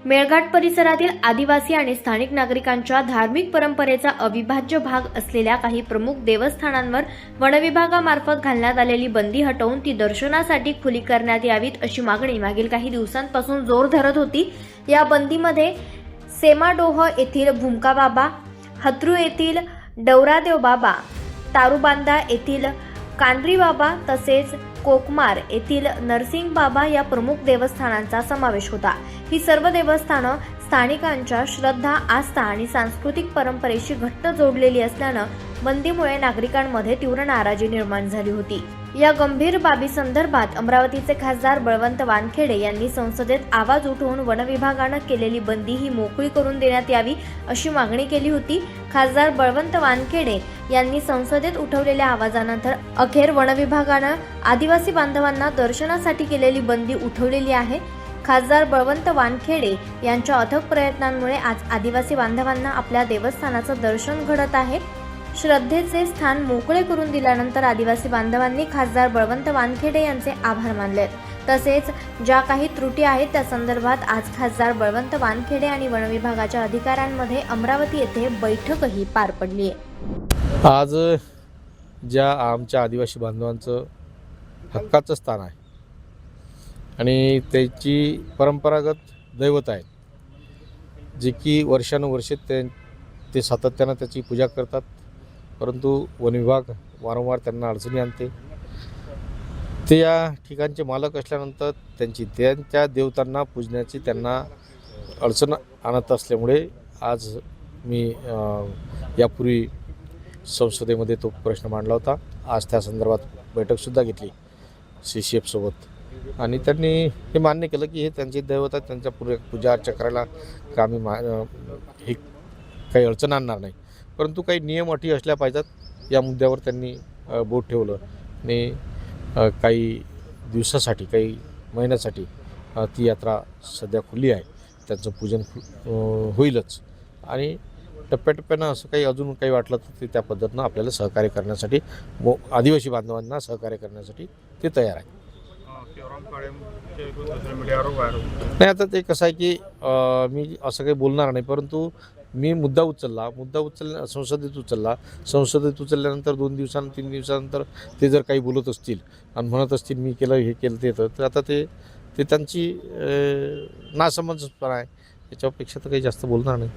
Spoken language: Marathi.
मेळघाट परिसरातील आदिवासी आणि स्थानिक नागरिकांच्या धार्मिक परंपरेचा अविभाज्य भाग असलेल्या काही प्रमुख देवस्थानांवर वनविभागामार्फत घालण्यात आलेली बंदी हटवून ती दर्शनासाठी खुली करण्यात यावीत अशी मागणी मागील काही दिवसांपासून जोर धरत होती। या बंदीमध्ये सेमाडोह येथील भूमका बाबा, हत्रू येथील डवरादेव बाबा, तारुबांदा येथील कानरी बाबा तसेच कोकमार येथील नरसिंग बाबा या प्रमुख देवस्थानांचा समावेश होता। ही सर्व देवस्थानं स्थानिकांच्या श्रद्धा, आस्था आणि सांस्कृतिक परंपरेशी घट्ट जोडलेली असल्यानं बंदीमुळे नागरिकांमध्ये तीव्र नाराजी निर्माण झाली होती। या गंभीर बाबी संदर्भात अमरावतीचे खासदार बळवंत वानखेडे यांनी संसदेत आवाज उठवून वनविभागानं केलेली बंदी ही मोकळी करून देण्यात यावी अशी मागणी केली होती। खासदार बळवंत वानखेडे यांनी संसदेत उठवलेल्या आवाजानंतर अखेर वनविभागानं आदिवासी बांधवांना दर्शनासाठी केलेली बंदी उठवलेली आहे। खासदार बळवंत वानखेडे यांच्या अथक प्रयत्नांमुळे आज आदिवासी बांधवांना आपल्या देवस्थानाचं दर्शन घडत आहे। श्रद्धेचे स्थान मोकळे करून दिल्यानंतर आदिवासी बांधवांनी खासदार बळवंत वानखेडे यांचे आभार मानले। तसेच ज्या काही त्रुटी आहेत त्या संदर्भात आज खासदार बळवंत वानखेडे आणि वनविभागाच्या अधिकाऱ्यांमध्ये अमरावती येथे बैठकही पार पडली आहे। आज ज्या आमच्या आदिवासी बांधवांचं हक्काचं स्थान आहे आणि त्याची परंपरागत दैवत आहे, जे की वर्षानुवर्षे ते सातत्यानं त्याची पूजा करतात, परंतु वन विभाग वारंवार त्यांना अडचणी आणते। ते या ठिकाणचे मालक असल्यानंतर त्यांच्या देवतांना पूजण्याची त्यांना अडचण आणत असल्यामुळे आज मी यापूर्वी संसदेमध्ये तो प्रश्न मांडला होता। आज त्या संदर्भात बैठकसुद्धा घेतली CCF सोबत आणि त्यांनी हे मान्य केलं की हे त्यांचे दैवत आहेत, त्यांच्या पूजा अर्चा करायला आम्ही हे काही अडचण आणणार नाही, परंतु काही नियम अटी असल्या पाहिजेत या मुद्द्यावर त्यांनी बोट ठेवलं आणि काही दिवसासाठी, काही महिन्यासाठी ती यात्रा सध्या खुली आहे, त्यांचं पूजन होईलच आणि टप्प्याटप्प्यानं असं काही अजून काही वाटलं तर ते त्या पद्धतीनं आपल्याला सहकार्य करण्यासाठी, आदिवासी बांधवांना सहकार्य करण्यासाठी ते तयार आहे। नाही, आता ते कसं आहे की मी असं काही बोलणार नाही, परंतु मी मुद्दा संसदेत उचलल्यानंतर 2 दिवसांनी 3 दिवसानंतर ते जर काही बोलत असतील आणि म्हणत असतील मी केलं, हे केलं, ते तर आता ते त्यांची नासमजपणा आहे, याच्यापेक्षा तर काही जास्त बोलणार नाही।